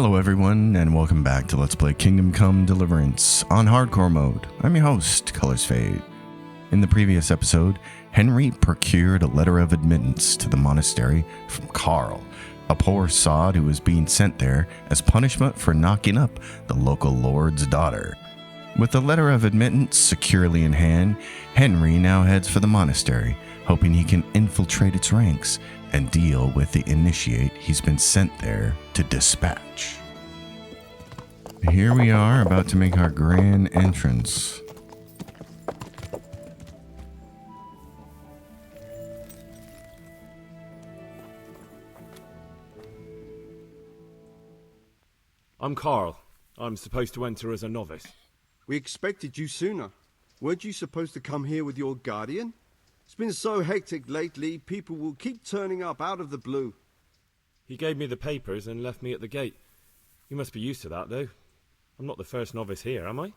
Hello everyone, and welcome back to Let's Play Kingdom Come Deliverance on Hardcore Mode. I'm your host, Colors Fade. In the previous episode, Henry procured a letter of admittance to the monastery from Carl, a poor sod who was being sent there as punishment for knocking up the local lord's daughter. With the letter of admittance securely in hand, Henry now heads for the monastery, hoping he can infiltrate its ranks and deal with the initiate he's been sent there to dispatch. Here we are, about to make our grand entrance. I'm Carl. I'm supposed to enter as a novice. We expected you sooner. Weren't you supposed to come here with your guardian? It's been so hectic lately, people will keep turning up out of the blue. He gave me the papers and left me at the gate. You must be used to that, though. I'm not the first novice here, am I?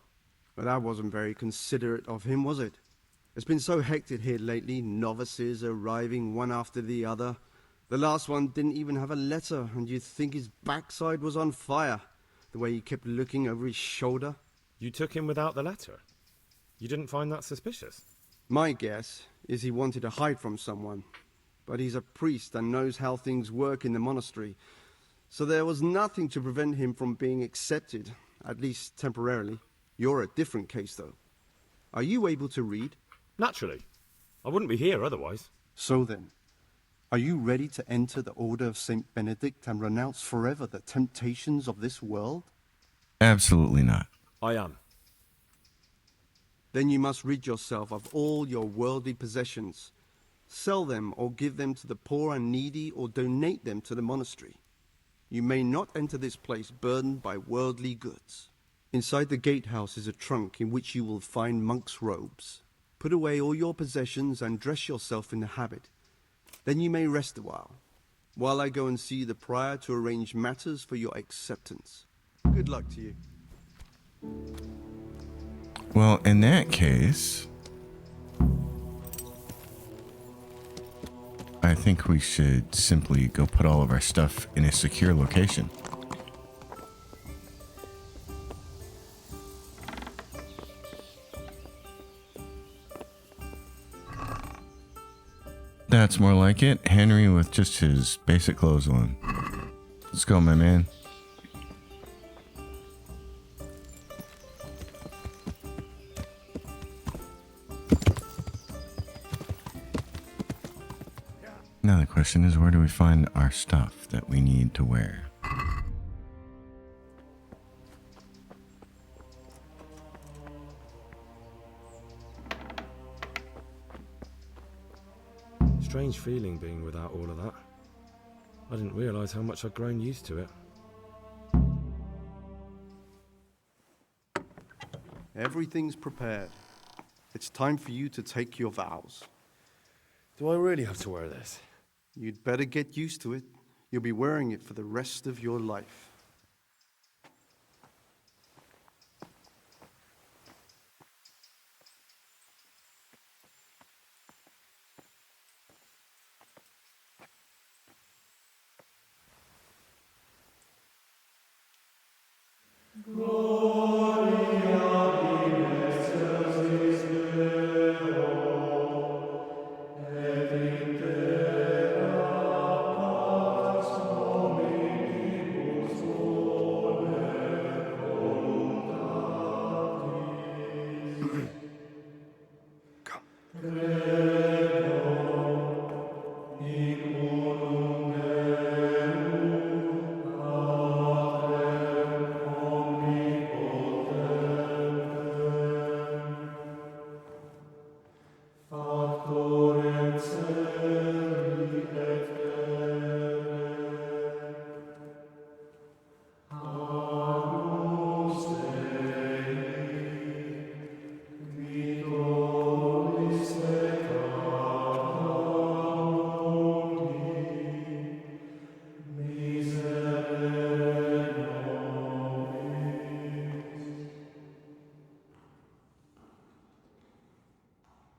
But that wasn't very considerate of him, was it? It's been so hectic here lately, novices arriving one after the other. The last one didn't even have a letter, and you'd think his backside was on fire, the way he kept looking over his shoulder. You took him without the letter? You didn't find that suspicious? My guess is he wanted to hide from someone, but he's a priest and knows how things work in the monastery, so there was nothing to prevent him from being accepted, at least temporarily. You're a different case, though. Are you able to read? Naturally. I wouldn't be here otherwise. So then, are you ready to enter the Order of St. Benedict and renounce forever the temptations of this world? Absolutely not. I am. Then you must rid yourself of all your worldly possessions. Sell them or give them to the poor and needy or donate them to the monastery. You may not enter this place burdened by worldly goods. Inside the gatehouse is a trunk in which you will find monk's robes. Put away all your possessions and dress yourself in the habit. Then you may rest a while I go and see the prior to arrange matters for your acceptance. Good luck to you. Well, in that case, I think we should simply go put all of our stuff in a secure location. That's more like it. Henry with just his basic clothes on. Let's go, my man. Now the question is, where do we find our stuff that we need to wear? Strange feeling being without all of that. I didn't realise how much I'd grown used to it. Everything's prepared. It's time for you to take your vows. Do I really have to wear this? You'd better get used to it. You'll be wearing it for the rest of your life.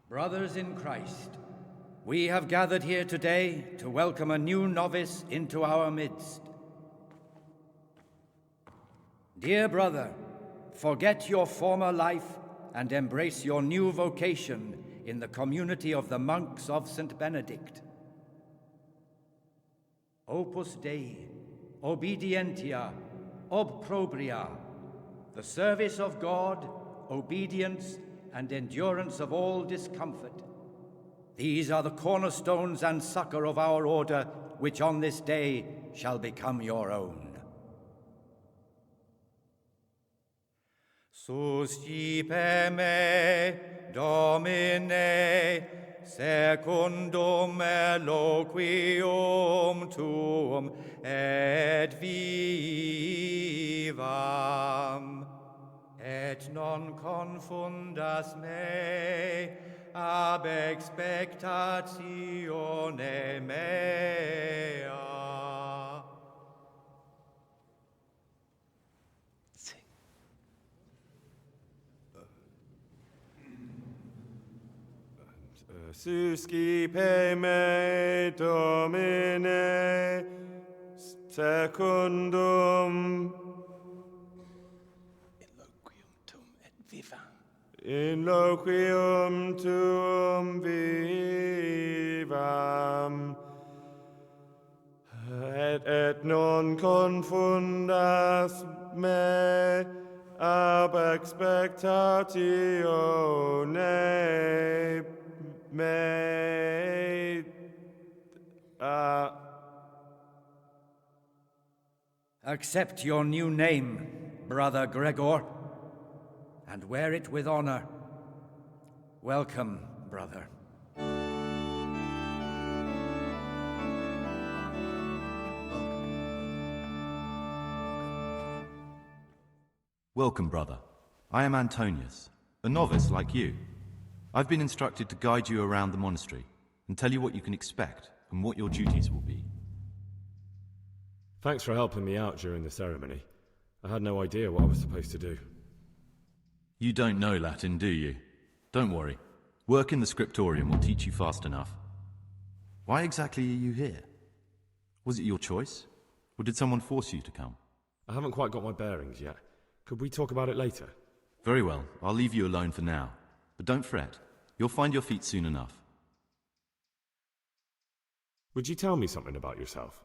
Brothers in Christ, we have gathered here today to welcome a new novice into our midst. Dear brother, forget your former life and embrace your new vocation in the community of the monks of St. Benedict. Opus Dei, obedientia, obprobria, the service of God, obedience, and endurance of all discomfort. These are the cornerstones and succor of our order, which on this day shall become your own. Suscipe me, Domine, secundum eloquium tuum et vivam, et non confundas me ab expectatione mea. Suscipe me, Domine, secundum in loquium tuum vivam, et non confundas me ab expectatione mea. Accept your new name, Brother Gregor, and wear it with honor. Welcome, brother. Welcome, brother. I am Antonius, a novice like you. I've been instructed to guide you around the monastery and tell you what you can expect and what your duties will be. Thanks for helping me out during the ceremony. I had no idea what I was supposed to do. You don't know Latin, do you? Don't worry. Work in the scriptorium will teach you fast enough. Why exactly are you here? Was it your choice? Or did someone force you to come? I haven't quite got my bearings yet. Could we talk about it later? Very well. I'll leave you alone for now. But don't fret. You'll find your feet soon enough. Would you tell me something about yourself?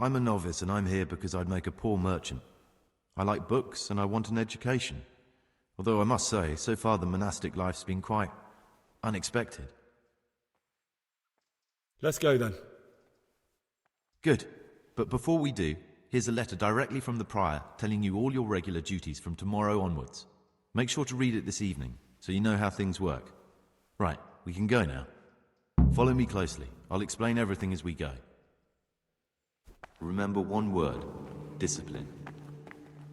I'm a novice and I'm here because I'd make a poor merchant. I like books and I want an education. Although I must say, so far the monastic life's been quite unexpected. Let's go then. Good. But before we do, here's a letter directly from the prior telling you all your regular duties from tomorrow onwards. Make sure to read it this evening so you know how things work. Right, we can go now. Follow me closely. I'll explain everything as we go. Remember one word: discipline.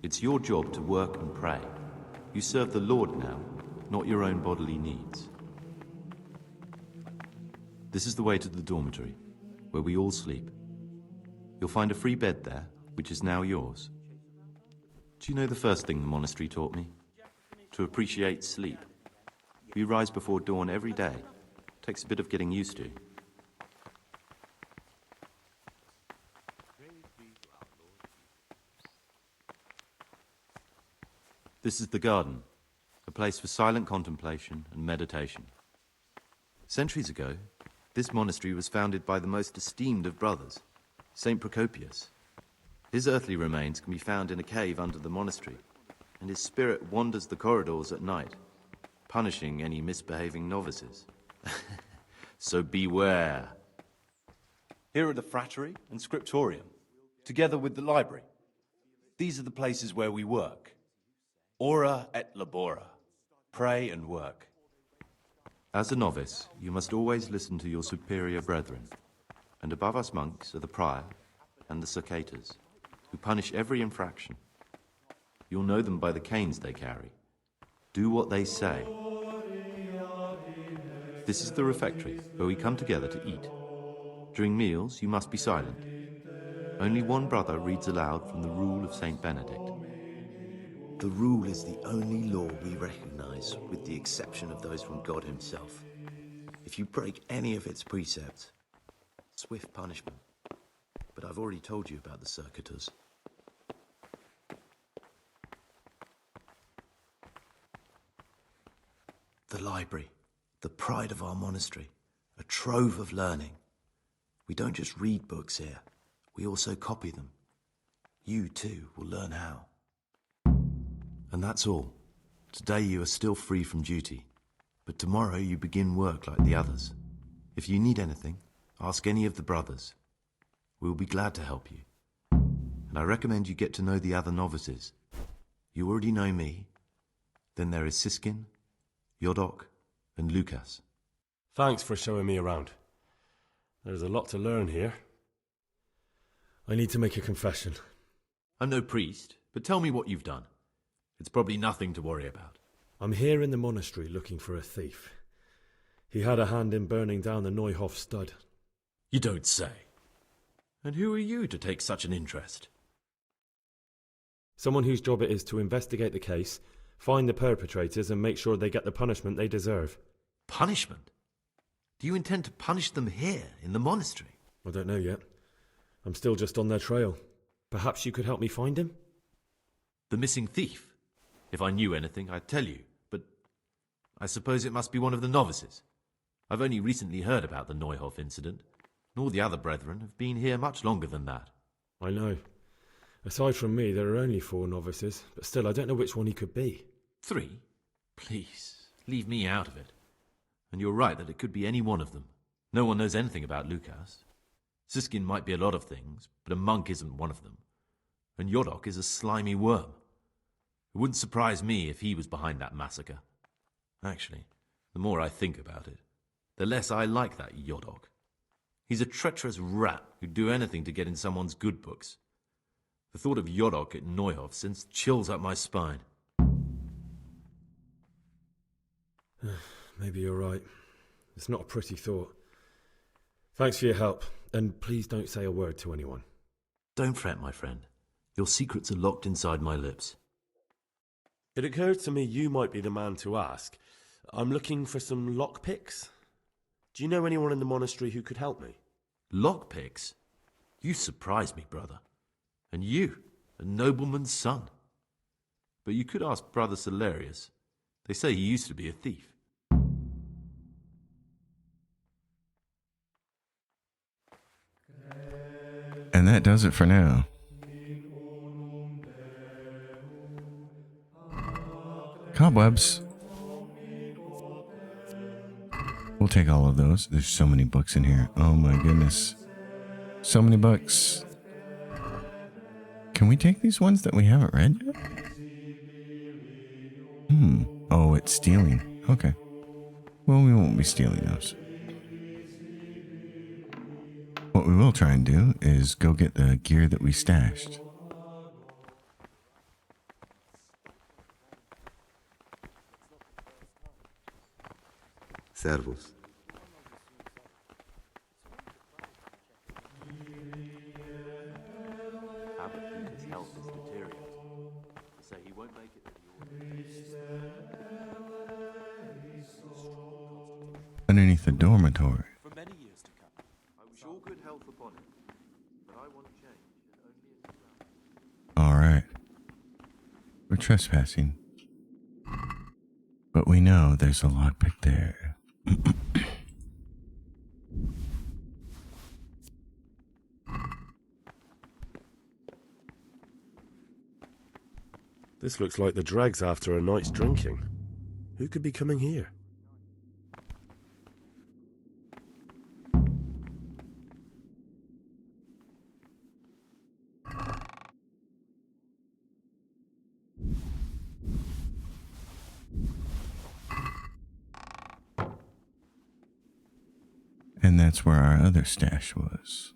It's your job to work and pray. You serve the Lord now, not your own bodily needs. This is the way to the dormitory, where we all sleep. You'll find a free bed there, which is now yours. Do you know the first thing the monastery taught me? To appreciate sleep. We rise before dawn every day. Takes a bit of getting used to. This is the garden, a place for silent contemplation and meditation. Centuries ago, this monastery was founded by the most esteemed of brothers, Saint Procopius. His earthly remains can be found in a cave under the monastery, and his spirit wanders the corridors at night, punishing any misbehaving novices. So beware. Here are the frattery and scriptorium, together with the library. These are the places where we work. Ora et labora. Pray and work. As a novice, you must always listen to your superior brethren, and above us monks are the prior and the circators, who punish every infraction. You'll know them by the canes they carry. Do what they say. This is the refectory, where we come together to eat. During meals, you must be silent. Only one brother reads aloud from the Rule of St. Benedict. The rule is the only law we recognize, with the exception of those from God himself. If you break any of its precepts, swift punishment. But I've already told you about the circuitous. The library, the pride of our monastery, a trove of learning. We don't just read books here, we also copy them. You, too, will learn how. And that's all. Today you are still free from duty, but tomorrow you begin work like the others. If you need anything, ask any of the brothers. We will be glad to help you. And I recommend you get to know the other novices. You already know me. Then there is Siskin, Yodok, and Lucas. Thanks for showing me around. There's a lot to learn here. I need to make a confession. I'm no priest, but tell me what you've done. It's probably nothing to worry about. I'm here in the monastery looking for a thief. He had a hand in burning down the Neuhof stud. You don't say. And who are you to take such an interest? Someone whose job it is to investigate the case, find the perpetrators and make sure they get the punishment they deserve. Punishment? Do you intend to punish them here, in the monastery? I don't know yet. I'm still just on their trail. Perhaps you could help me find him? The missing thief? If I knew anything, I'd tell you, but I suppose it must be one of the novices. I've only recently heard about the Neuhof incident, and all the other brethren have been here much longer than that. I know. Aside from me, there are only 4 novices, but still I don't know which one he could be. 3? Please, leave me out of it. And you're right that it could be any one of them. No one knows anything about Lucas. Siskin might be a lot of things, but a monk isn't one of them. And Yodok is a slimy worm. It wouldn't surprise me if he was behind that massacre. Actually, the more I think about it, the less I like that Yodok. He's a treacherous rat who'd do anything to get in someone's good books. The thought of Yodok at Neuhof sends chills up my spine. Maybe you're right. It's not a pretty thought. Thanks for your help, and please don't say a word to anyone. Don't fret, my friend. Your secrets are locked inside my lips. It occurred to me you might be the man to ask. I'm looking for some lockpicks. Do you know anyone in the monastery who could help me? Lockpicks? You surprise me, brother. And you, a nobleman's son. But you could ask Brother Salarius. They say he used to be a thief. And that does it for now. Cobwebs. We'll take all of those. There's so many books in here. Oh my goodness. So many books. Can we take these ones that we haven't read yet? Oh, it's stealing. Okay. Well, we won't be stealing those. What we will try and do is go get the gear that we stashed. Servus. Abbot thinks his health is deteriorating. Say he won't make it to the order. Underneath the dormitory. For many years to come. I wish all good health upon him. But I want change, and only as a Alright. We're trespassing. But we know there's a lockpick there. This looks like the dregs after a night's drinking. Who could be coming here? And that's where our other stash was.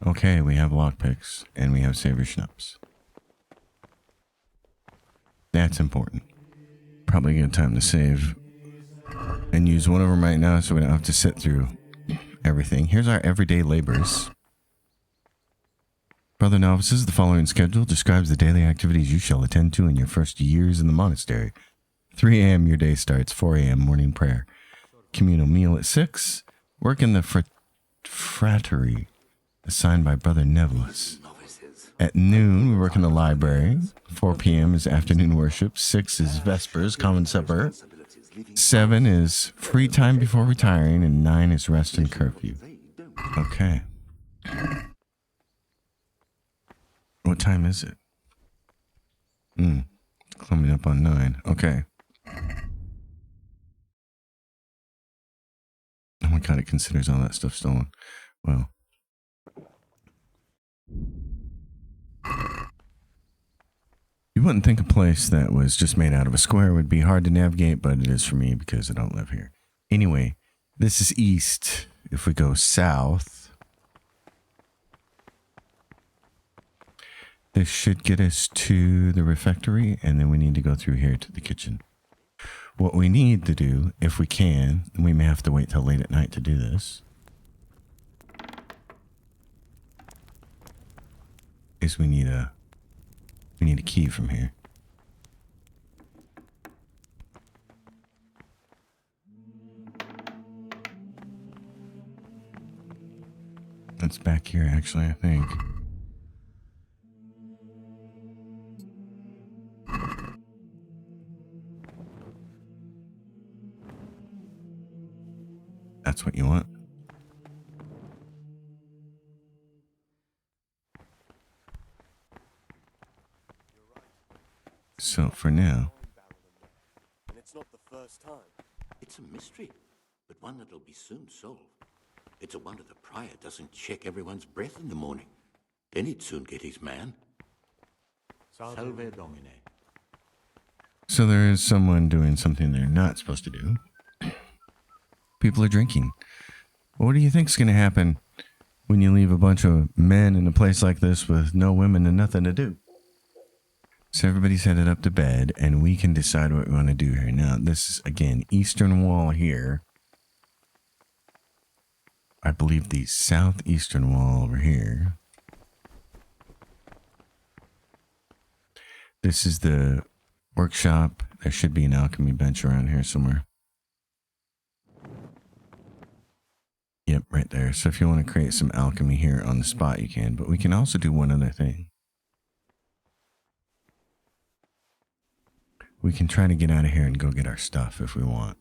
Okay, we have lockpicks, and we have savory schnapps. That's important. Probably a good time to save and use one of them right now so we don't have to sit through everything. Here's our everyday labors. Brother novices, the following schedule describes the daily activities you shall attend to in your first years in the monastery. 3 a.m. your day starts, 4 a.m. morning prayer. Communal meal at 6. Work in the frattery. assigned by Brother Nevillus. At noon, we work in the library. 4 p.m. is afternoon worship. 6 is vespers, common supper. 7 is free time before retiring, and 9 is rest and curfew. Okay. What time is it? It's coming up on 9. Okay. Oh my God, it considers all that stuff stolen. Well. You wouldn't think a place that was just made out of a square would be hard to navigate, but it is for me because I don't live here. Anyway, this is east. If we go south, this should get us to the refectory, and then we need to go through here to the kitchen. What we need to do, if we can, and we may have to wait till late at night to do this, is we need a key from here. It's back here, actually, I think. That's what you want. So for now, And it's not the first time. It's a mystery, but one that'll be soon solved. It's a wonder the prior doesn't check everyone's breath in the morning. Then he'd soon get his man. Salve Domine. so there is someone doing something they're not supposed to do. People are drinking. What do you think's going to happen when you leave a bunch of men in a place like this with no women and nothing to do? So everybody's headed up to bed, and we can decide what we want to do here. Now, this is, again, eastern wall here. I believe the southeastern wall over here. This is the workshop. There should be an alchemy bench around here somewhere. Yep, right there. So if you want to create some alchemy here on the spot, you can. But we can also do one other thing. We can try to get out of here and go get our stuff if we want.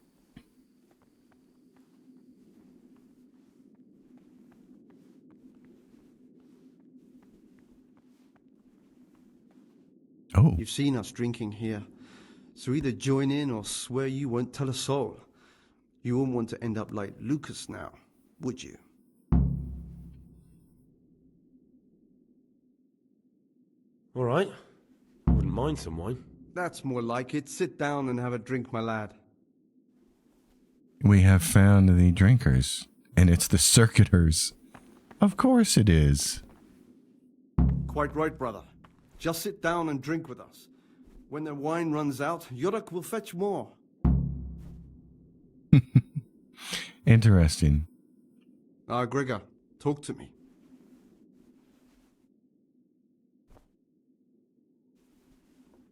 Oh. You've seen us drinking here, so either join in or swear you won't tell a soul. You won't want to end up like Lucas now, would you? All right. I wouldn't mind some wine. That's more like it. Sit down and have a drink, my lad. We have found the drinkers, and it's the circuiters. Of course it is. Quite right, brother. Just sit down and drink with us. When the wine runs out, Yorick will fetch more. Interesting. Gregor, talk to me.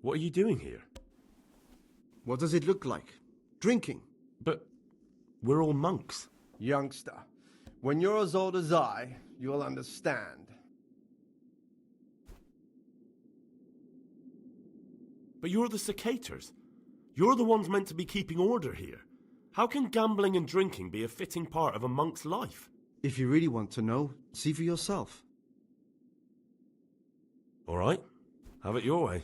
What are you doing here? What does it look like? Drinking. But we're all monks. Youngster, when you're as old as I, you'll understand. But you're the cicators. You're the ones meant to be keeping order here. How can gambling and drinking be a fitting part of a monk's life? If you really want to know, see for yourself. All right. Have it your way.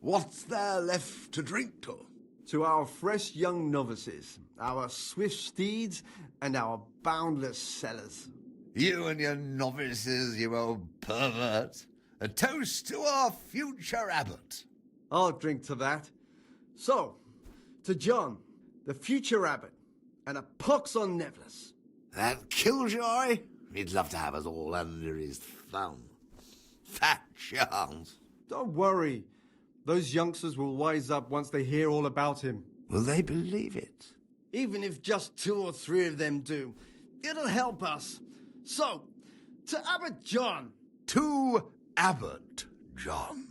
What's there left to drink to? To our fresh young novices, our swift steeds, and our boundless cellars. You and your novices, you old pervert. A toast to our future abbot. I'll drink to that. So, to John, the future abbot, and a pox on Nevillus. That killjoy? He'd love to have us all under his thumb. Fat chance. Don't worry. Those youngsters will wise up once they hear all about him. Will they believe it? Even if just 2 or 3 of them do, it'll help us. So, to Abbot John. To Abbot John.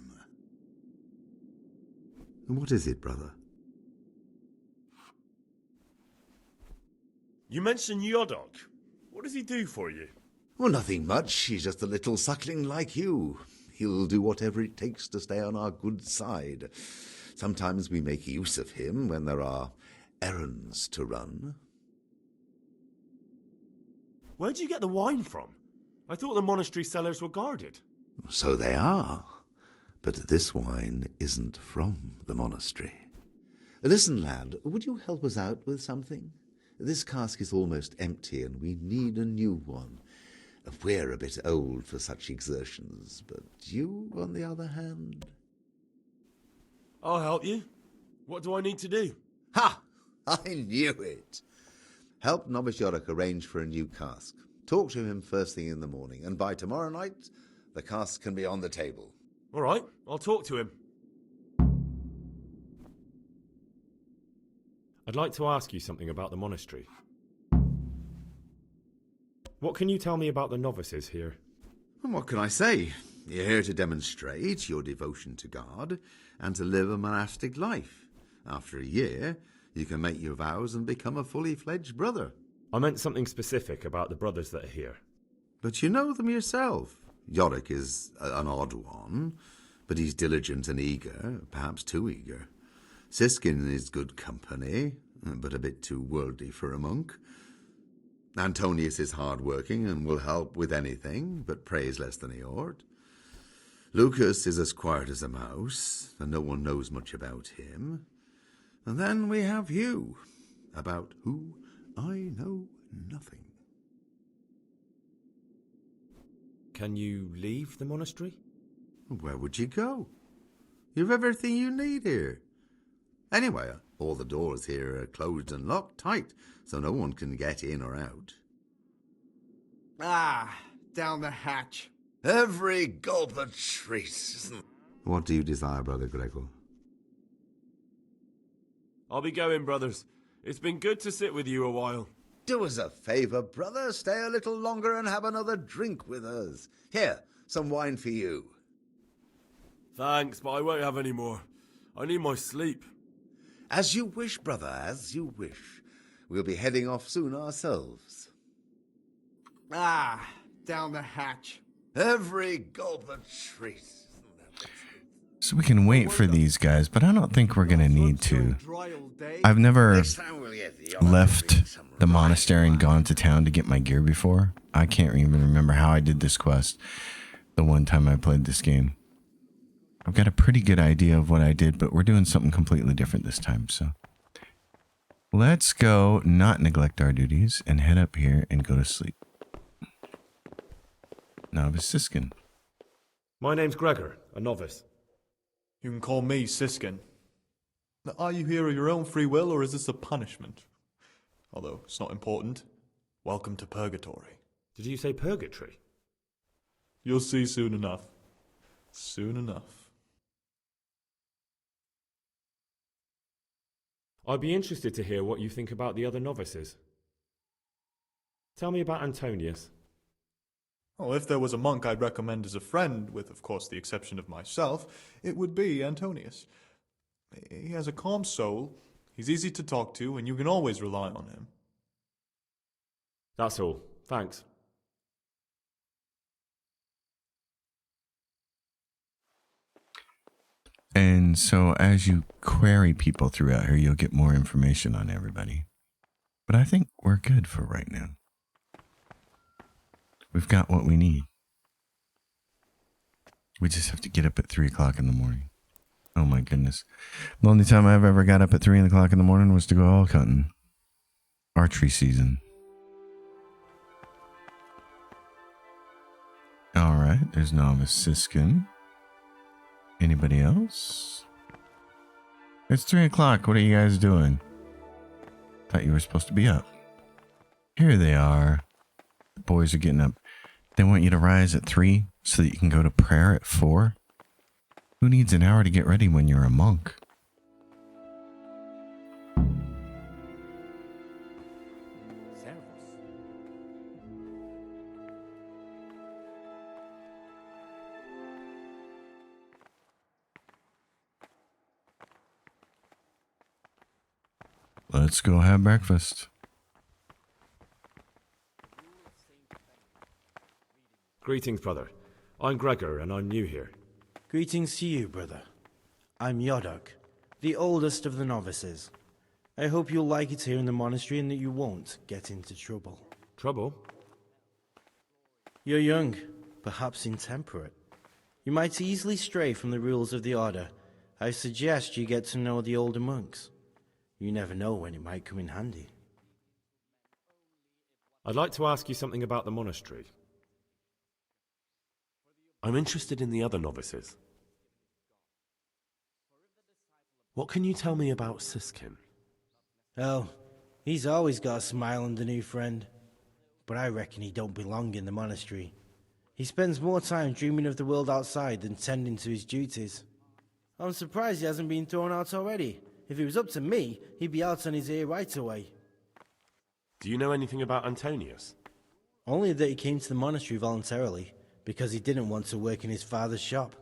What is it, brother? You mentioned Yodok. What does he do for you? Well, nothing much. He's just a little suckling like you. He'll do whatever it takes to stay on our good side. Sometimes we make use of him when there are errands to run. Where'd you get the wine from? I thought the monastery cellars were guarded. So they are. But this wine isn't from the monastery. Listen, lad, would you help us out with something? This cask is almost empty and we need a new one. We're a bit old for such exertions, but you, on the other hand... I'll help you. What do I need to do? Ha! I knew it! Help Novice Yorick arrange for a new cask. Talk to him first thing in the morning, and by tomorrow night, the cask can be on the table. All right, I'll talk to him. I'd like to ask you something about the monastery. What can you tell me about the novices here? And what can I say? You're here to demonstrate your devotion to God and to live a monastic life. After a year, you can make your vows and become a fully fledged brother. I meant something specific about the brothers that are here. But you know them yourself. Yorick is an odd one, but he's diligent and eager, perhaps too eager. Siskin is good company, but a bit too worldly for a monk. Antonius is hard-working and will help with anything, but prays less than he ought. Lucas is as quiet as a mouse, and no one knows much about him. And then we have you, about who I know nothing. Can you leave the monastery? Where would you go? You've everything you need here. Anyway, all the doors here are closed and locked tight, so no one can get in or out. Ah, down the hatch. Every gulp a treat. What do you desire, Brother Gregor? I'll be going, brothers. It's been good to sit with you a while. Do us a favour, brother. Stay a little longer and have another drink with us. Here, some wine for you. Thanks, but I won't have any more. I need my sleep. As you wish, brother, as you wish. We'll be heading off soon ourselves. Ah, down the hatch. Every gulp a treat. So we can wait for these guys, but I don't think we're going to need to. I've never left the monastery and gone to town to get my gear before. I can't even remember how I did this quest the one time I played this game. I've got a pretty good idea of what I did, but we're doing something completely different this time, so. Let's go not neglect our duties and head up here and go to sleep. Novice Siskin. My name's Gregor, a novice. You can call me Siskin. Now, are you here of your own free will, or is this a punishment? Although it's not important. Welcome to Purgatory. Did you say purgatory? You'll see soon enough. Soon enough. I'd be interested to hear what you think about the other novices. Tell me about Antonius. Well, if there was a monk I'd recommend as a friend, with, of course, the exception of myself, it would be Antonius. He has a calm soul, he's easy to talk to, and you can always rely on him. That's all. Thanks. And so as you query people throughout here, you'll get more information on everybody. But I think we're good for right now. We've got what we need. We just have to get up at 3 o'clock in the morning. Oh my goodness. The only time I've ever got up at 3 o'clock in the morning was to go elk hunting. Archery season. Alright, there's Novice Siskin. Anybody else? It's 3 o'clock. What are you guys doing? Thought you were supposed to be up. Here they are. The boys are getting up. They want you to rise at 3 so that you can go to prayer at 4. Who needs an hour to get ready when you're a monk? Let's go have breakfast. Greetings, brother. I'm Gregor, and I'm new here. Greetings to you, brother. I'm Yodok, the oldest of the novices. I hope you'll like it here in the monastery and that you won't get into trouble. Trouble? You're young, perhaps intemperate. You might easily stray from the rules of the order. I suggest you get to know the older monks. You never know when it might come in handy. I'd like to ask you something about the monastery. I'm interested in the other novices. What can you tell me about Siskin? Oh, he's always got a smile on the new friend. But I reckon he don't belong in the monastery. He spends more time dreaming of the world outside than tending to his duties. I'm surprised he hasn't been thrown out already. If it was up to me, he'd be out on his ear right away. Do you know anything about Antonius? Only that he came to the monastery voluntarily, because he didn't want to work in his father's shop.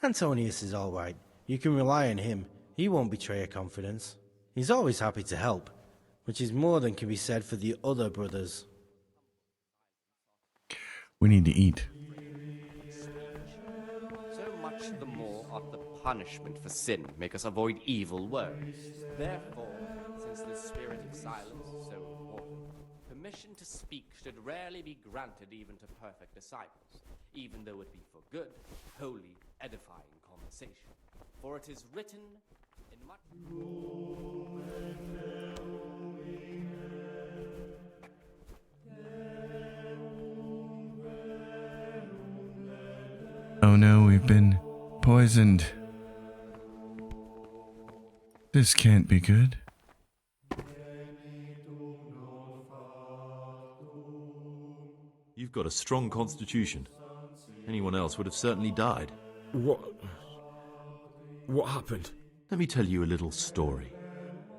Antonius is all right. You can rely on him. He won't betray your confidence. He's always happy to help, which is more than can be said for the other brothers. We need to eat. So much the more ought the punishment for sin make us avoid evil words. Therefore, since the spirit of silence is so important, permission to speak should rarely be granted even to perfect disciples, even though it be for good, holy, edifying conversation. For it is written in much... Oh no, we've been poisoned. This can't be good. You've got a strong constitution. Anyone else would have certainly died. What happened? Let me tell you a little story.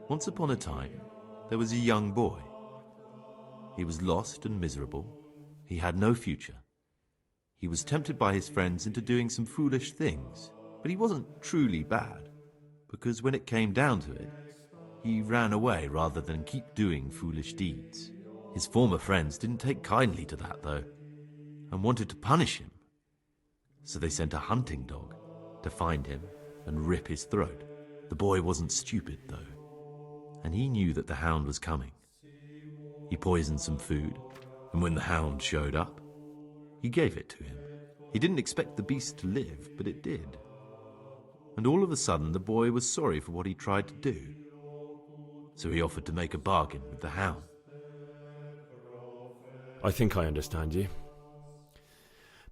Once upon a time, there was a young boy. He was lost and miserable. He had no future. He was tempted by his friends into doing some foolish things, but he wasn't truly bad, because when it came down to it, he ran away rather than keep doing foolish deeds. His former friends didn't take kindly to that, though, and wanted to punish him. So they sent a hunting dog to find him and rip his throat. The boy wasn't stupid, though, and he knew that the hound was coming. He poisoned some food, and when the hound showed up, he gave it to him. He didn't expect the beast to live, but it did. And all of a sudden, the boy was sorry for what he tried to do. So he offered to make a bargain with the hound. I think I understand you.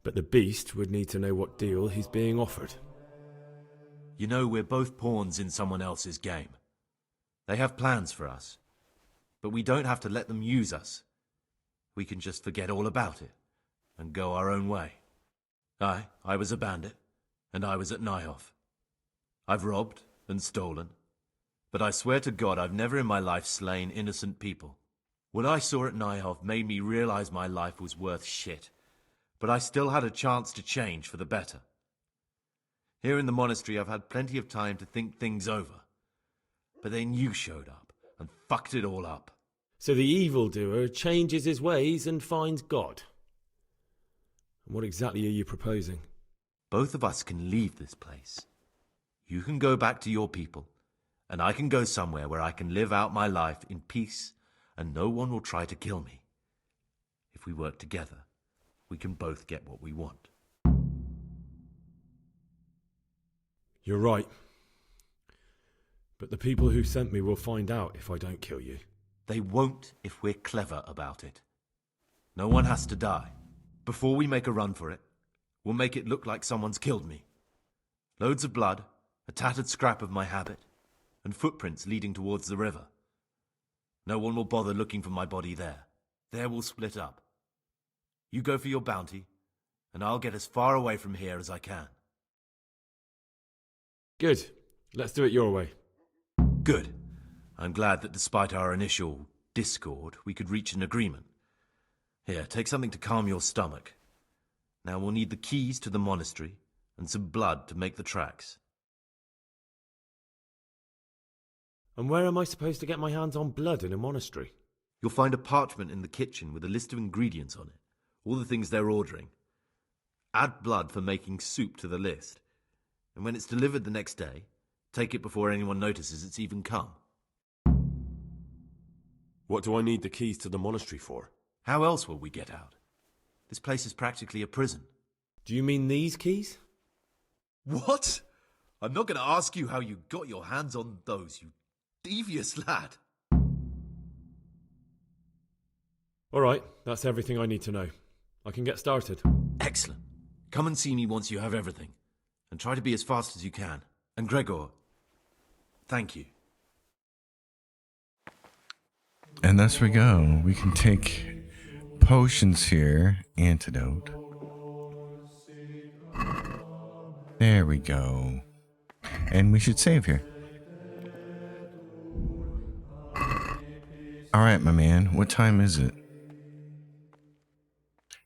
But the beast would need to know what deal he's being offered. You know, we're both pawns in someone else's game. They have plans for us, but we don't have to let them use us. We can just forget all about it and go our own way. I was a bandit, and I was at Nyhoff. I've robbed and stolen, but I swear to God I've never in my life slain innocent people. What I saw at Nyhoff made me realize my life was worth shit, but I still had a chance to change for the better. Here in the monastery I've had plenty of time to think things over, but then you showed up and fucked it all up. So the evildoer changes his ways and finds God. And what exactly are you proposing? Both of us can leave this place. You can go back to your people, and I can go somewhere where I can live out my life in peace, and no one will try to kill me. If we work together, we can both get what we want. You're right. But the people who sent me will find out if I don't kill you. They won't if we're clever about it. No one has to die. Before we make a run for it, we'll make it look like someone's killed me. Loads of blood, a tattered scrap of my habit, and footprints leading towards the river. No one will bother looking for my body there. There we'll split up. You go for your bounty, and I'll get as far away from here as I can. Good. Let's do it your way. Good. I'm glad that despite our initial discord, we could reach an agreement. Here, take something to calm your stomach. Now we'll need the keys to the monastery and some blood to make the tracks. And where am I supposed to get my hands on blood in a monastery? You'll find a parchment in the kitchen with a list of ingredients on it, all the things they're ordering. Add blood for making soup to the list. And when it's delivered the next day, take it before anyone notices it's even come. What do I need the keys to the monastery for? How else will we get out? This place is practically a prison. Do you mean these keys? What? I'm not going to ask you how you got your hands on those, you devious lad. All right, that's everything I need to know. I can get started. Excellent. Come and see me once you have everything. And try to be as fast as you can. And Gregor, thank you. And thus we go. We can take potions here. Antidote. There we go. And we should save here. Alright, my man. What time is it?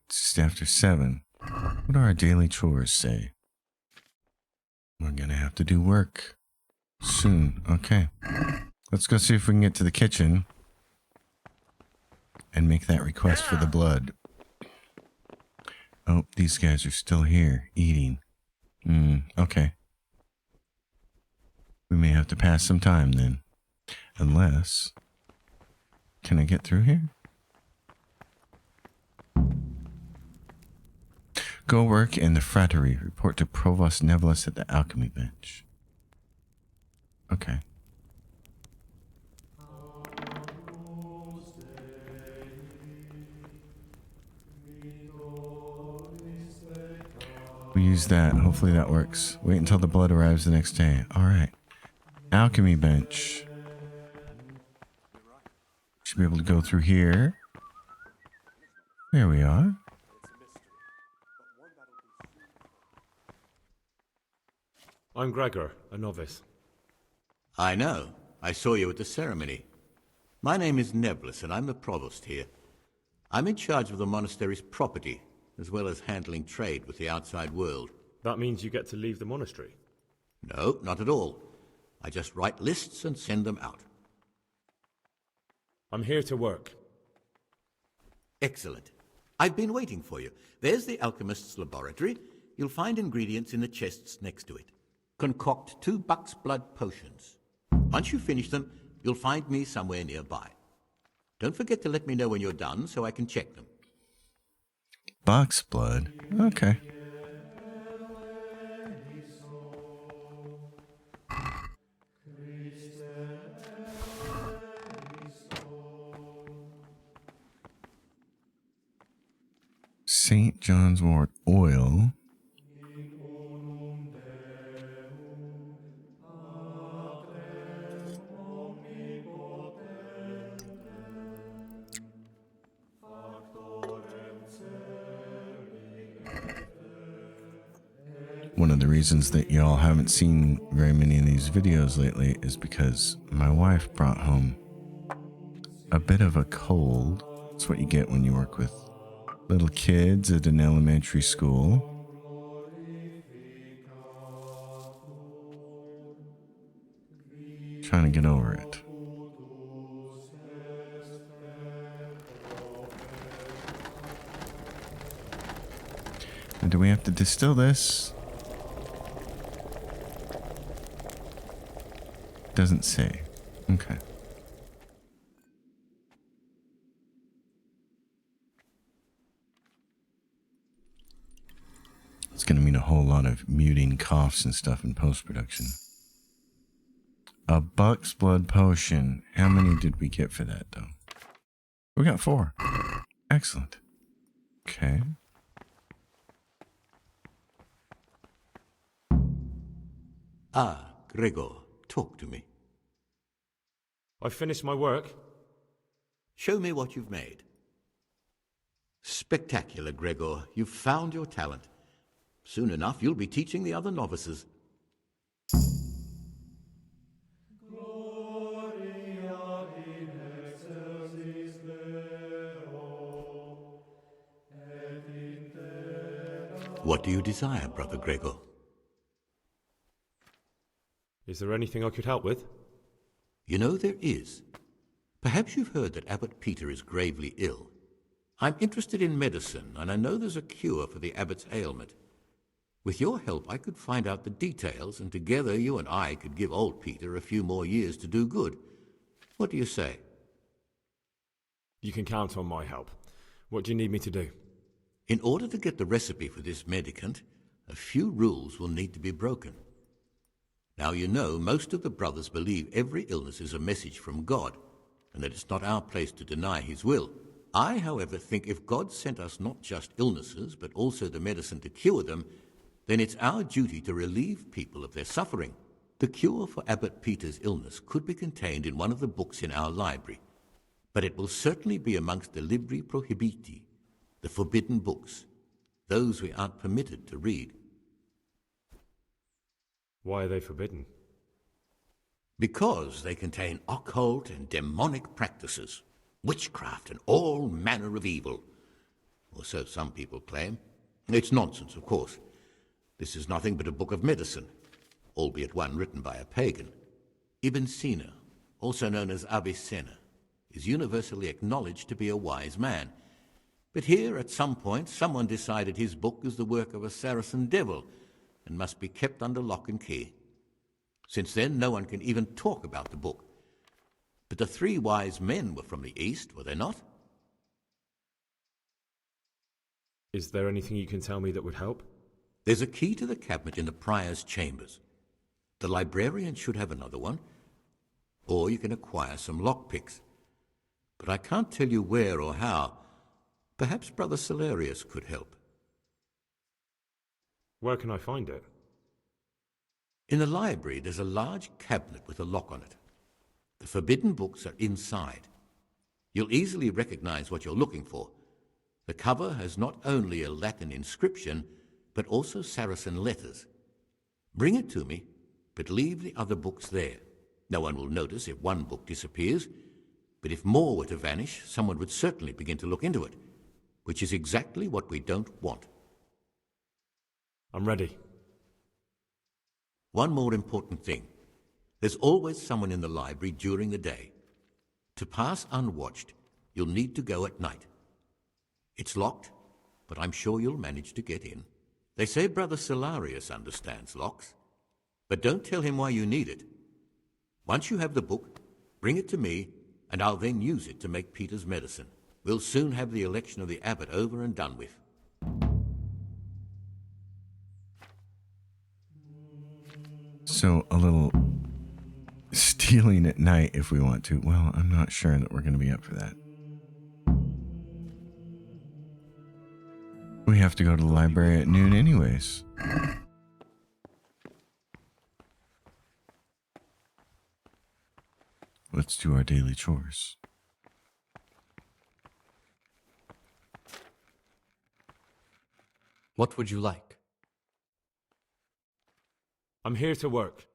It's just after 7. What do our daily chores say? We're gonna have to do work soon. Okay. Let's go see if we can get to the kitchen and make that request for the blood. Oh, these guys are still here, eating. Okay. We may have to pass some time then. Unless... Can I get through here? Go work in the frattery. Report to Provost Nevelis at the alchemy bench. Okay. We use that. Hopefully that works. Wait until the blood arrives the next day. Alright. Alchemy bench. Should be able to go through here. There we are. I'm Gregor, a novice. I know. I saw you at the ceremony. My name is Nevelis, and I'm the provost here. I'm in charge of the monastery's property, as well as handling trade with the outside world. That means you get to leave the monastery? No, not at all. I just write lists and send them out. I'm here to work. Excellent. I've been waiting for you. There's the alchemist's laboratory. You'll find ingredients in the chests next to it. Concoct 2 buck's blood potions. Once you finish them, you'll find me somewhere nearby. Don't forget to let me know when you're done so I can check them. Buck's blood? Okay. St. John's wort oil. One of the reasons that y'all haven't seen very many of these videos lately is because my wife brought home a bit of a cold. That's what you get when you work with little kids at an elementary school. Trying to get over it. And do we have to distill this? Doesn't say. Okay. It's going to mean a whole lot of muting coughs and stuff in post-production. A buck's blood potion. How many did we get for that, though? We got 4. Excellent. Okay. Ah, Gregor, talk to me. I've finished my work. Show me what you've made. Spectacular, Gregor. You've found your talent. Soon enough, you'll be teaching the other novices. What do you desire, Brother Gregor? Is there anything I could help with? You know, there is. Perhaps you've heard that Abbot Peter is gravely ill. I'm interested in medicine, and I know there's a cure for the abbot's ailment. With your help, I could find out the details, and together you and I could give old Peter a few more years to do good. What do you say? You can count on my help. What do you need me to do? In order to get the recipe for this medicament, a few rules will need to be broken. Now, you know, most of the brothers believe every illness is a message from God, and that it's not our place to deny his will. I, however, think if God sent us not just illnesses, but also the medicine to cure them, then it's our duty to relieve people of their suffering. The cure for Abbot Peter's illness could be contained in one of the books in our library, but it will certainly be amongst the libri prohibiti, the forbidden books, those we aren't permitted to read. Why are they forbidden? Because they contain occult and demonic practices, witchcraft and all manner of evil. Or so some people claim. It's nonsense, of course. This is nothing but a book of medicine, albeit one written by a pagan. Ibn Sina, also known as Avicenna, is universally acknowledged to be a wise man. But here, at some point, someone decided his book is the work of a Saracen devil and must be kept under lock and key. Since then, no one can even talk about the book. But the three wise men were from the East, were they not? Is there anything you can tell me that would help? There's a key to the cabinet in the prior's chambers. The librarian should have another one, or you can acquire some lockpicks. But I can't tell you where or how. Perhaps Brother Salarius could help. Where can I find it? In the library, there's a large cabinet with a lock on it. The forbidden books are inside. You'll easily recognize what you're looking for. The cover has not only a Latin inscription, but also Saracen letters. Bring it to me, but leave the other books there. No one will notice if one book disappears, but if more were to vanish, someone would certainly begin to look into it, which is exactly what we don't want. I'm ready. One more important thing. There's always someone in the library during the day. To pass unwatched, you'll need to go at night. It's locked, but I'm sure you'll manage to get in. They say Brother Salarius understands locks, but don't tell him why you need it. Once you have the book, bring it to me, and I'll then use it to make Peter's medicine. We'll soon have the election of the abbot over and done with. So a little stealing at night if we want to. Well, I'm not sure that we're going to be up for that. We have to go to the library at noon anyways. Let's do our daily chores. What would you like? I'm here to work.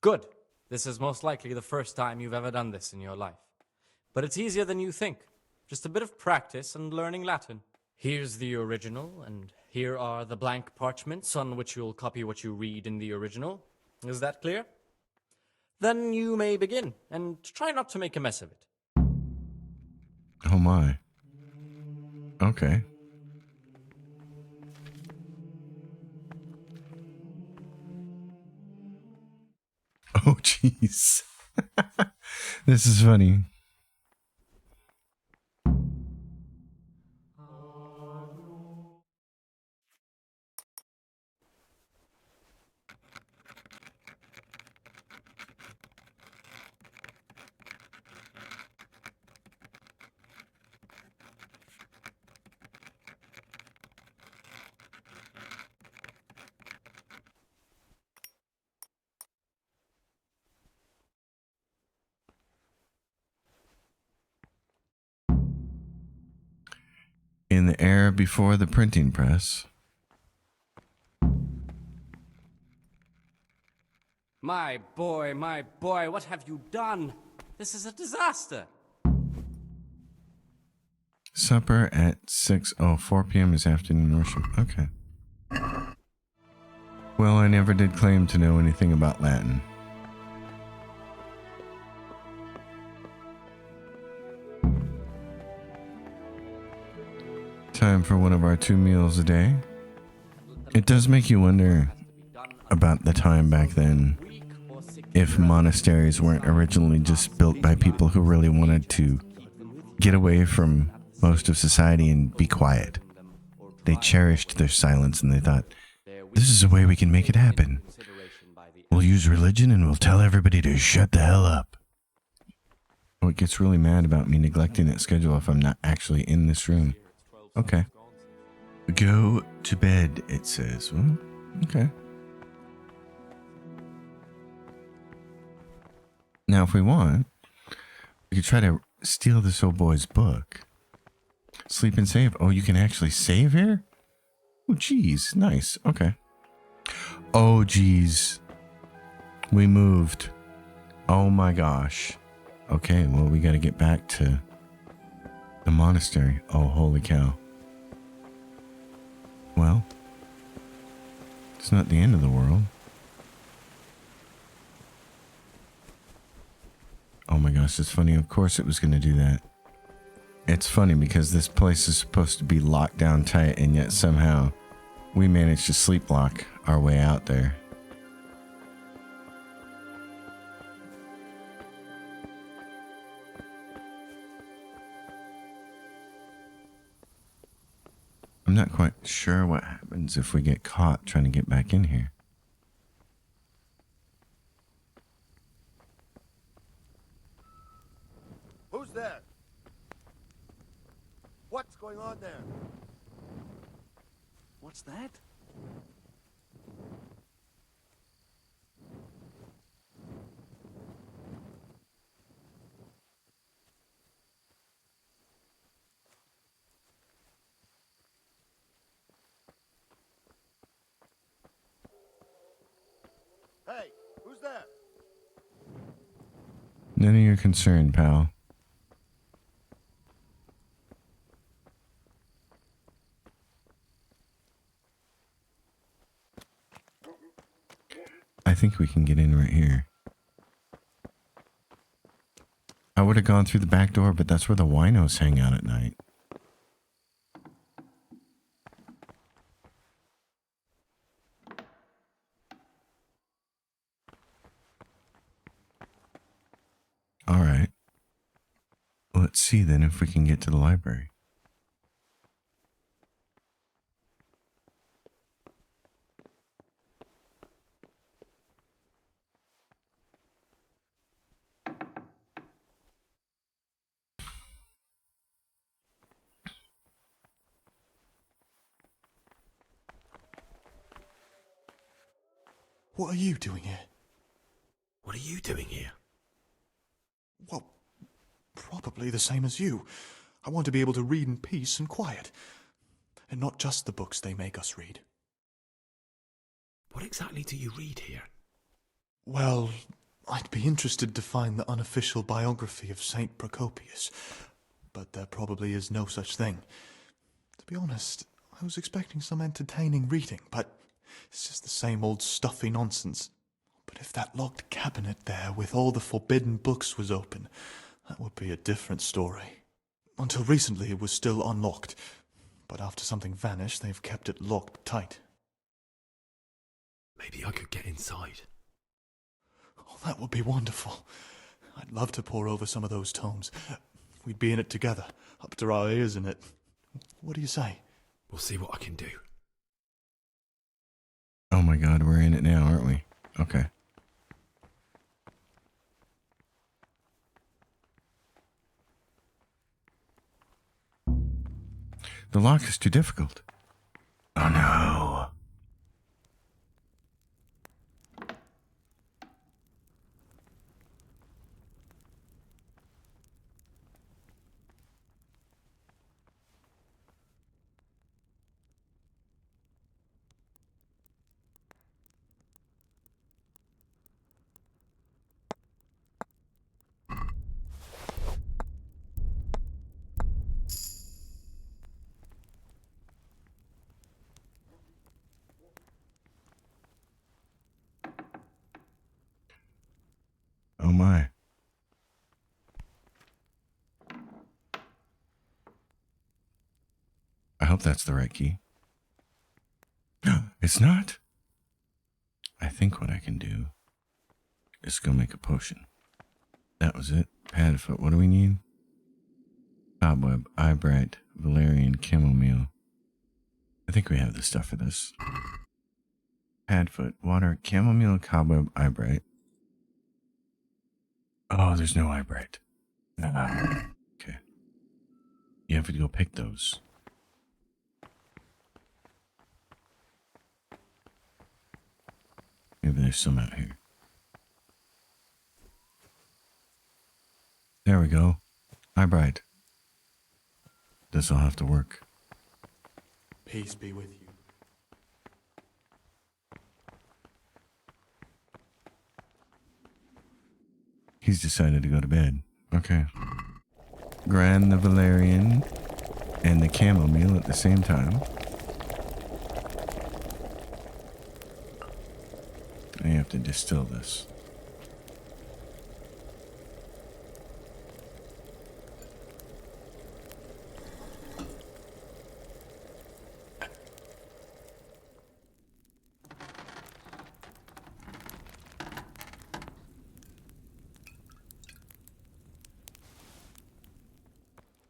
Good. This is most likely the first time you've ever done this in your life. But it's easier than you think. Just a bit of practice and learning Latin. Here's the original, and here are the blank parchments on which you'll copy what you read in the original. Is that clear? Then you may begin, and try not to make a mess of it. Oh my. Okay. Oh jeez. This is funny. In the era before the printing press. My boy, what have you done? This is a disaster. Supper at 4 p.m. is afternoon worship. Okay. Well, I never did claim to know anything about Latin. time for one of our 2 meals a day. It does make you wonder about the time back then. If monasteries weren't originally just built by people who really wanted to get away from most of society and be quiet. They cherished their silence and they thought, this is a way we can make it happen. We'll use religion and we'll tell everybody to shut the hell up. Oh, it gets really mad about me neglecting that schedule if I'm not actually in this room. Okay. Go to bed, it says. Well, okay. Now, if we want, we could try to steal this old boy's book. Sleep and save. Oh, you can actually save here? Oh, geez. Nice. Okay. Oh, geez. We moved. Oh, my gosh. Okay, well, we got to get back to the monastery. Oh, holy cow. Well, it's not the end of the world. Oh my gosh, it's funny. Of course it was going to do that. It's funny because this place is supposed to be locked down tight, and yet somehow we managed to sleep lock our way out there. I'm not quite sure what happens if we get caught trying to get back in here. Who's there? What's going on there? What's that? Hey, who's there? None of your concern, pal. I think we can get in right here. I would have gone through the back door, but that's where the winos hang out at night. All right. Let's see then if we can get to the library. What are you doing here? What are you doing here? Well, probably the same as you. I want to be able to read in peace and quiet. And not just the books they make us read. What exactly do you read here? Well, I'd be interested to find the unofficial biography of Saint Procopius, but there probably is no such thing. To be honest, I was expecting some entertaining reading, but it's just the same old stuffy nonsense. But if that locked cabinet there with all the forbidden books was open, that would be a different story. Until recently it was still unlocked, but after something vanished, they've kept it locked tight. Maybe I could get inside. Oh, that would be wonderful. I'd love to pore over some of those tomes. We'd be in it together, up to our ears in it. What do you say? We'll see what I can do. Oh my god, we're in it now, aren't we? Okay. The lock is too difficult. Oh no. I hope that's the right key. It's not? I think what I can do is go make a potion. That was it. Padfoot. What do we need? Cobweb, eyebright, valerian, chamomile. I think we have the stuff for this. Padfoot, water, chamomile, cobweb, eyebright. Oh, there's no eyebright. Okay. You have to go pick those. Maybe there's some out here. There we go. Eyebright. This'll have to work. Peace be with you. He's decided to go to bed. Okay. Grind the valerian and the chamomile at the same time. I have to distill this.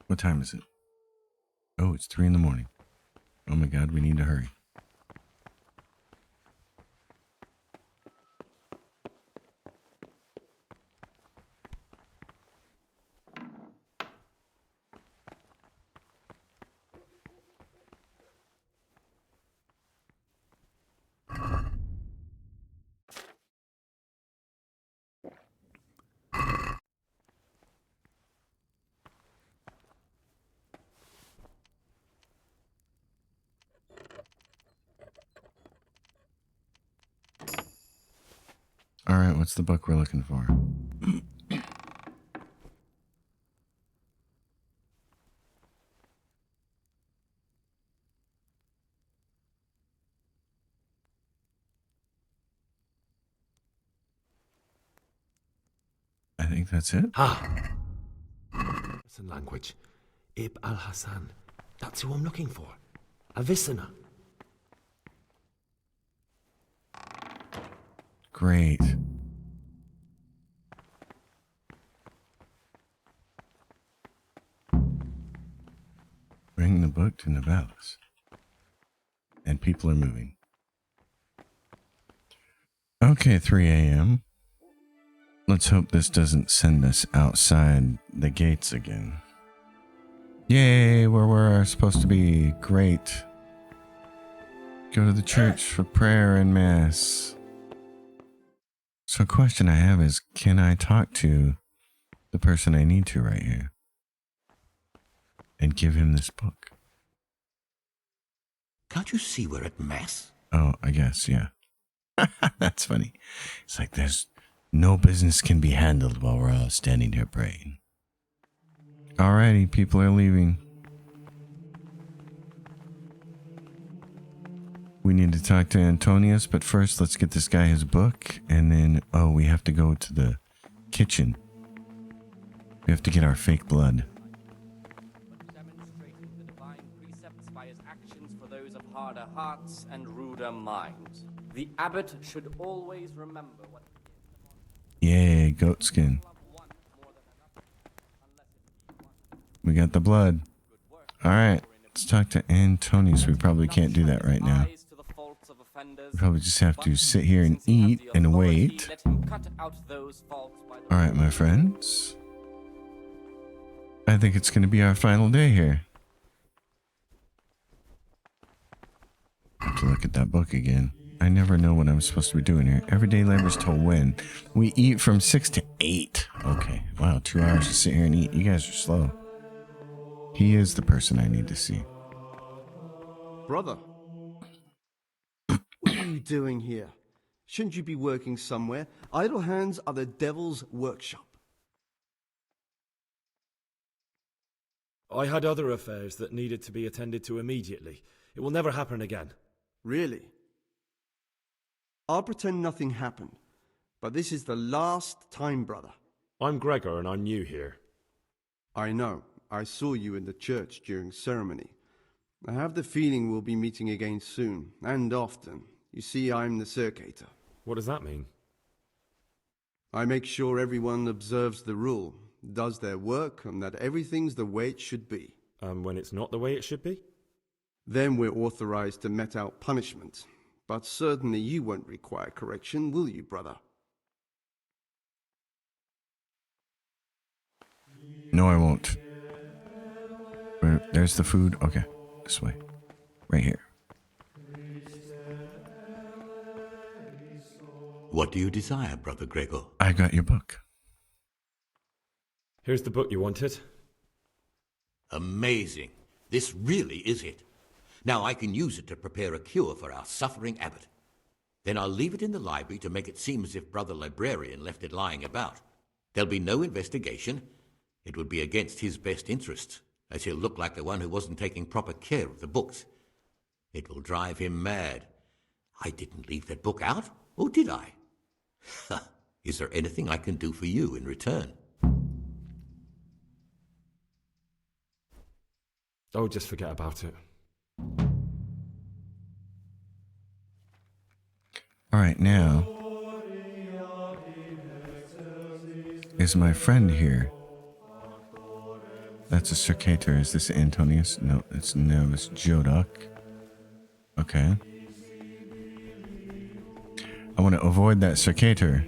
What time is it? Oh, it's 3 in the morning. Oh my God, we need to hurry. All right, what's the book we're looking for? I think that's it. That's a language. Ib al-Hassan. That's who I'm looking for. Avicenna. Great. Bring the book to Navalis. And people are moving. Okay, 3 a.m. Let's hope this doesn't send us outside the gates again. Yay, where we're supposed to be. Great. Go to the church for prayer and mass. So a question I have is, can I talk to the person I need to right here? And give him this book? Can't you see we're at Mass? Oh, I guess, yeah. That's funny. It's like there's no business can be handled while we're all standing here praying. Alrighty, people are leaving. We need to talk to Antonius, but first let's get this guy his book, and then, oh, we have to go to the kitchen. We have to get our fake blood. Demonstrating the divine precepts by his actions for those of harder hearts and ruder minds. The abbot should always remember what Yay, goat skin. We got the blood. Alright, let's talk to Antonius. We probably can't do that right now. We probably just have to sit here and eat and wait. Alright, my friends. I think it's going to be our final day here. I have to look at that book again. I never know what I'm supposed to be doing here. Everyday labor's till when? We eat from 6 to 8. Okay. Wow, 2 hours to sit here and eat. You guys are slow. He is the person I need to see. Brother, what are you doing here? Shouldn't you be working somewhere? Idle hands are the devil's workshop. I had other affairs that needed to be attended to immediately. It will never happen again. Really? I'll pretend nothing happened, but this is the last time, brother. I'm Gregor and I'm new here. I know. I saw you in the church during ceremony. I have the feeling we'll be meeting again soon, and often. You see, I'm the circator. What does that mean? I make sure everyone observes the rule, does their work, and that everything's the way it should be. When it's not the way it should be? Then we're authorized to mete out punishment. But certainly you won't require correction, will you, brother? No, I won't. There's the food. Okay, this way. Right here. What do you desire, Brother Gregor? I got your book. Here's the book you wanted. Amazing. This really is it. Now I can use it to prepare a cure for our suffering abbot. Then I'll leave it in the library to make it seem as if Brother Librarian left it lying about. There'll be no investigation. It would be against his best interests, as he'll look like the one who wasn't taking proper care of the books. It will drive him mad. I didn't leave that book out, or did I? Is there anything I can do for you in return? Oh, just forget about it. All right, now is my friend here. That's a circator. Is this Antonius? No, it's Novice Jodak. Okay. I want to avoid that circator.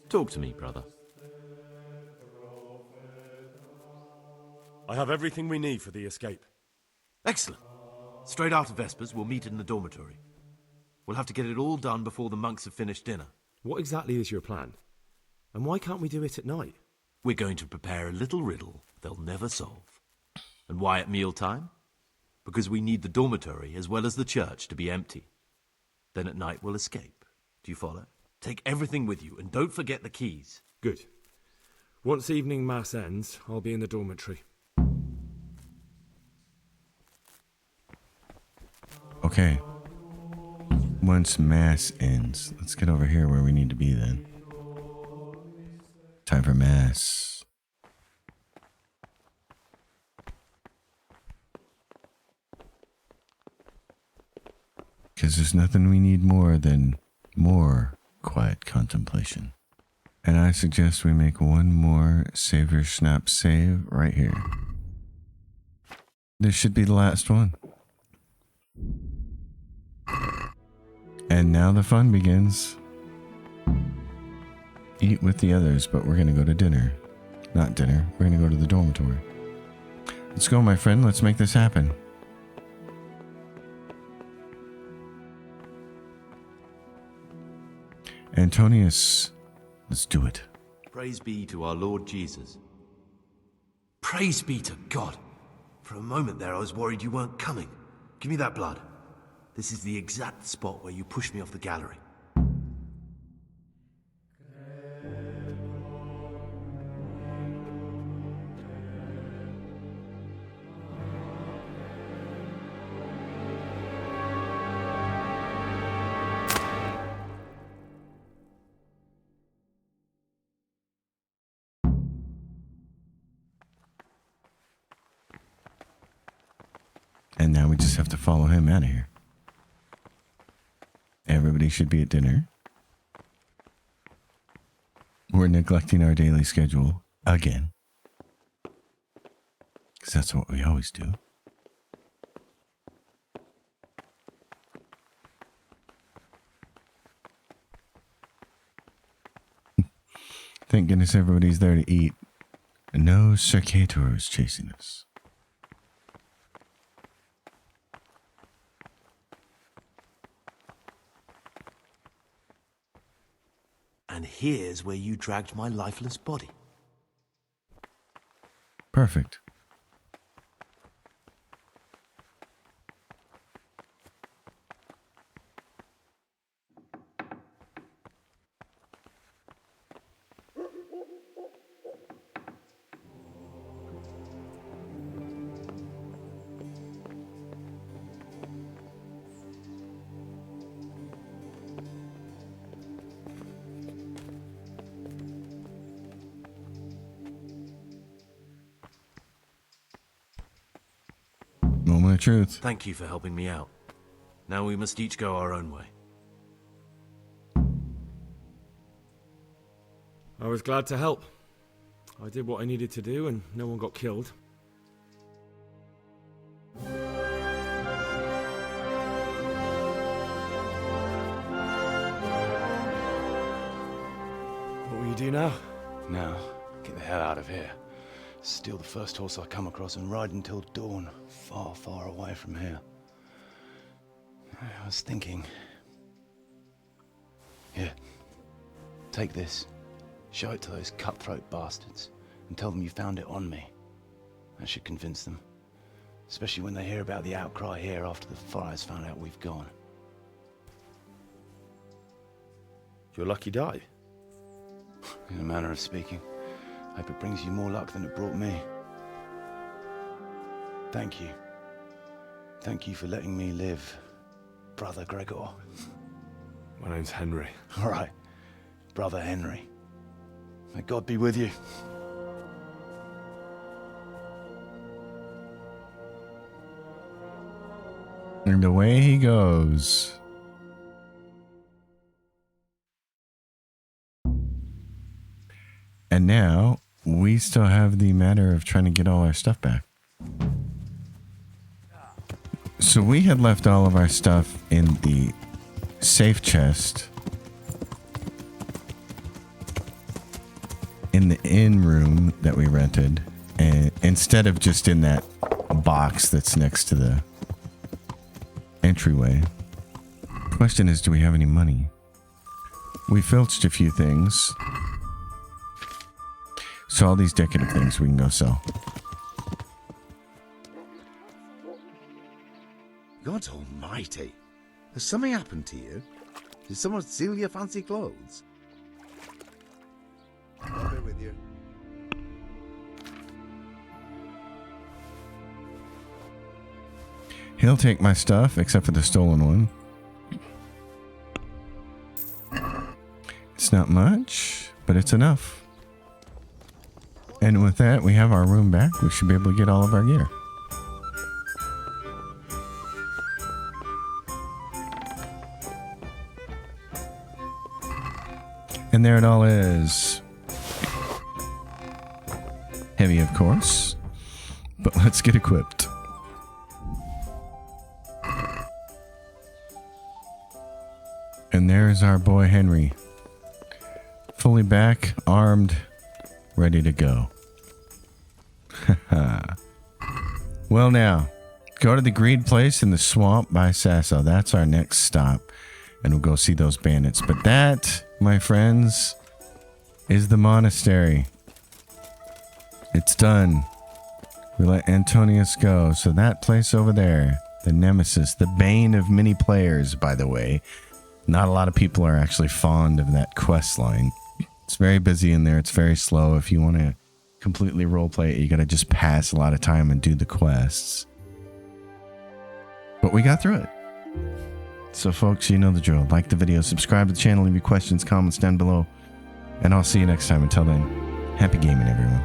Talk to me, brother. I have everything we need for the escape. Excellent. Straight after Vespers, we'll meet in the dormitory. We'll have to get it all done before the monks have finished dinner. What exactly is your plan? And why can't we do it at night? We're going to prepare a little riddle they'll never solve. And why at mealtime? Because we need the dormitory as well as the church to be empty. Then at night we'll escape. Do you follow? Take everything with you and don't forget the keys. Good. Once evening mass ends, I'll be in the dormitory. Okay. Once mass ends, let's get over here where we need to be then. Time for mass. Because there's nothing we need more than more quiet contemplation. And I suggest we make one more Savior Snap save right here. This should be the last one. And now the fun begins. Eat with the others, but we're going to go to dinner. Not dinner, we're going to go to the dormitory. Let's go, my friend. Let's make this happen. Antonius, let's do it. Praise be to our Lord Jesus. Praise be to God. For a moment there I was worried you weren't coming. Give me that blood. This is the exact spot where you pushed me off the gallery. And now we just have to follow him out of here. Everybody should be at dinner. We're neglecting our daily schedule again. Because that's what we always do. Thank goodness everybody's there to eat. No circators chasing us. And here's where you dragged my lifeless body. Perfect. Moment of truth. Thank you for helping me out. Now we must each go our own way. I was glad to help. I did what I needed to do and no one got killed. What will you do now? Now, get the hell out of here. Steal the first horse I come across and ride until dawn, far, far away from here. I was thinking... Here, take this. Show it to those cutthroat bastards and tell them you found it on me. That should convince them. Especially when they hear about the outcry here after the Friars found out we've gone. Your lucky die. In a manner of speaking. Hope it brings you more luck than it brought me. Thank you. Thank you for letting me live, Brother Gregor. My name's Henry. All right, Brother Henry. May God be with you. And away he goes. And now, we still have the matter of trying to get all our stuff back. So we had left all of our stuff in the safe chest in the inn room that we rented, and instead of just in that box that's next to the entryway. Question is, do we have any money? We filched a few things. So all these decorative things we can go sell. God almighty. Has something happened to you? Did someone steal your fancy clothes? I'll be with you. He'll take my stuff, except for the stolen one. It's not much, but it's enough. And with that, we have our room back. We should be able to get all of our gear. And there it all is. Heavy, of course. But let's get equipped. And there's our boy Henry. Fully back, armed, ready to go. Well now, go to the greed place in the swamp by Sasso. That's our next stop. And we'll go see those bandits. But that, my friends, is the monastery. It's done. We let Antonius go. So that place over there, the nemesis, the bane of many players, by the way. Not a lot of people are actually fond of that quest line. It's very busy in there. It's very slow. If you want to completely roleplay it, you got to just pass a lot of time and do the quests. But we got through it. So folks, you know the drill. Like the video, subscribe to the channel, leave your questions, comments down below. And I'll see you next time. Until then, happy gaming, everyone.